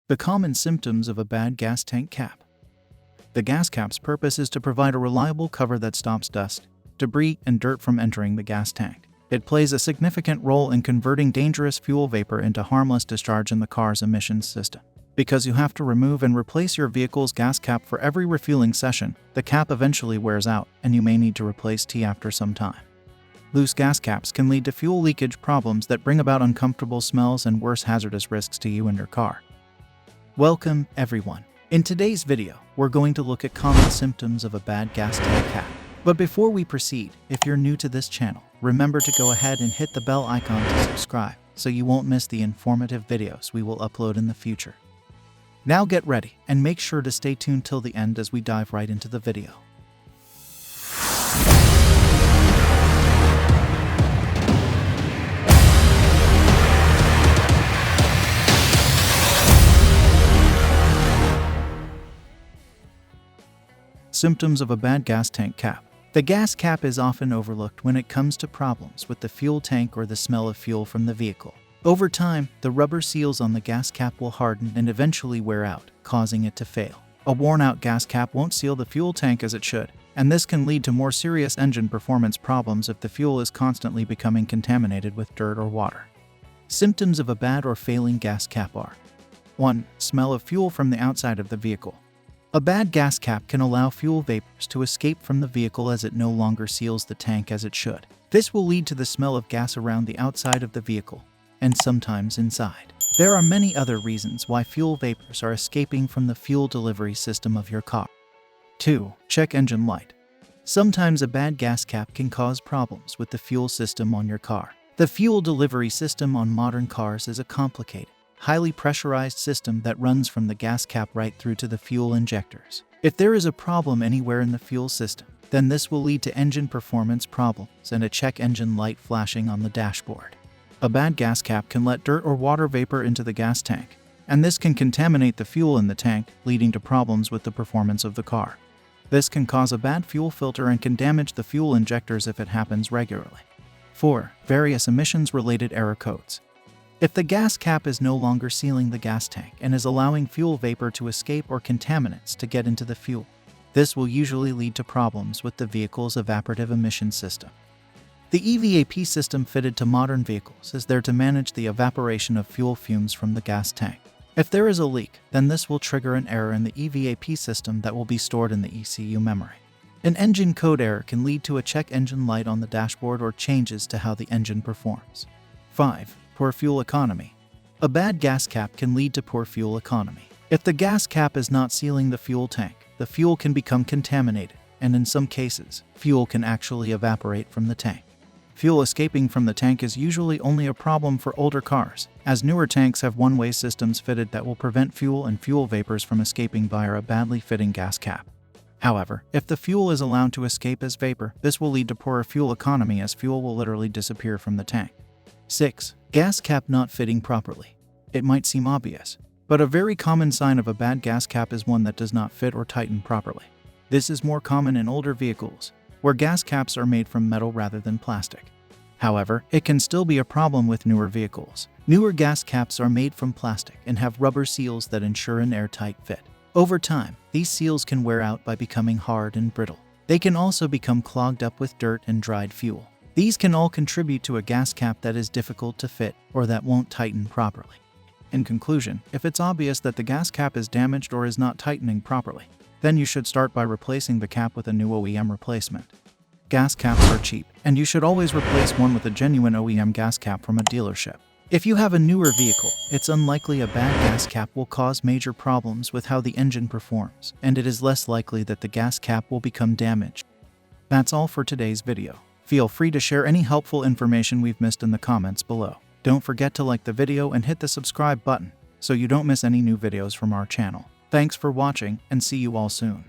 The common symptoms of a bad gas tank cap. The gas cap's purpose is to provide a reliable cover that stops dust, debris, and dirt from entering the gas tank. It plays a significant role in converting dangerous fuel vapor into harmless discharge in the car's emissions system. Because you have to remove and replace your vehicle's gas cap for every refueling session, the cap eventually wears out, and you may need to replace it after some time. Loose gas caps can lead to fuel leakage problems that bring about uncomfortable smells and worse hazardous risks to you and your car. Welcome, everyone. In today's video, we're going to look at common symptoms of a bad gas tank cap. But before we proceed, if you're new to this channel, remember to go ahead and hit the bell icon to subscribe so you won't miss the informative videos we will upload in the future. Now get ready and make sure to stay tuned till the end as we dive right into the video. Symptoms of a bad gas tank cap. The gas cap is often overlooked when it comes to problems with the fuel tank or the smell of fuel from the vehicle. Over time, the rubber seals on the gas cap will harden and eventually wear out, causing it to fail. A worn-out gas cap won't seal the fuel tank as it should, and this can lead to more serious engine performance problems if the fuel is constantly becoming contaminated with dirt or water. Symptoms of a bad or failing gas cap are: 1. Smell of fuel from the outside of the vehicle. A bad gas cap can allow fuel vapors to escape from the vehicle as it no longer seals the tank as it should. This will lead to the smell of gas around the outside of the vehicle, and sometimes inside. There are many other reasons why fuel vapors are escaping from the fuel delivery system of your car. 2. Check engine light. Sometimes a bad gas cap can cause problems with the fuel system on your car. The fuel delivery system on modern cars is a complicated, highly pressurized system that runs from the gas cap right through to the fuel injectors. If there is a problem anywhere in the fuel system, then this will lead to engine performance problems and a check engine light flashing on the dashboard. A bad gas cap can let dirt or water vapor into the gas tank, and this can contaminate the fuel in the tank, leading to problems with the performance of the car. This can cause a bad fuel filter and can damage the fuel injectors if it happens regularly. 4. Various emissions-related error codes. If the gas cap is no longer sealing the gas tank and is allowing fuel vapor to escape or contaminants to get into the fuel, this will usually lead to problems with the vehicle's evaporative emission system. The EVAP system fitted to modern vehicles is there to manage the evaporation of fuel fumes from the gas tank. If there is a leak, then this will trigger an error in the EVAP system that will be stored in the ECU memory. An engine code error can lead to a check engine light on the dashboard or changes to how the engine performs. 5. Poor fuel economy. A bad gas cap can lead to poor fuel economy. If the gas cap is not sealing the fuel tank, the fuel can become contaminated, and in some cases, fuel can actually evaporate from the tank. Fuel escaping from the tank is usually only a problem for older cars, as newer tanks have one-way systems fitted that will prevent fuel and fuel vapors from escaping via a badly fitting gas cap. However, if the fuel is allowed to escape as vapor, this will lead to poorer fuel economy as fuel will literally disappear from the tank. 6. Gas cap not fitting properly. It might seem obvious, but a very common sign of a bad gas cap is one that does not fit or tighten properly. This is more common in older vehicles, where gas caps are made from metal rather than plastic. However, it can still be a problem with newer vehicles. Newer gas caps are made from plastic and have rubber seals that ensure an airtight fit. Over time, these seals can wear out by becoming hard and brittle. They can also become clogged up with dirt and dried fuel. These can all contribute to a gas cap that is difficult to fit or that won't tighten properly. In conclusion, if it's obvious that the gas cap is damaged or is not tightening properly, then you should start by replacing the cap with a new OEM replacement. Gas caps are cheap, and you should always replace one with a genuine OEM gas cap from a dealership. If you have a newer vehicle, it's unlikely a bad gas cap will cause major problems with how the engine performs, and it is less likely that the gas cap will become damaged. That's all for today's video. Feel free to share any helpful information we've missed in the comments below. Don't forget to like the video and hit the subscribe button so you don't miss any new videos from our channel. Thanks for watching, and see you all soon.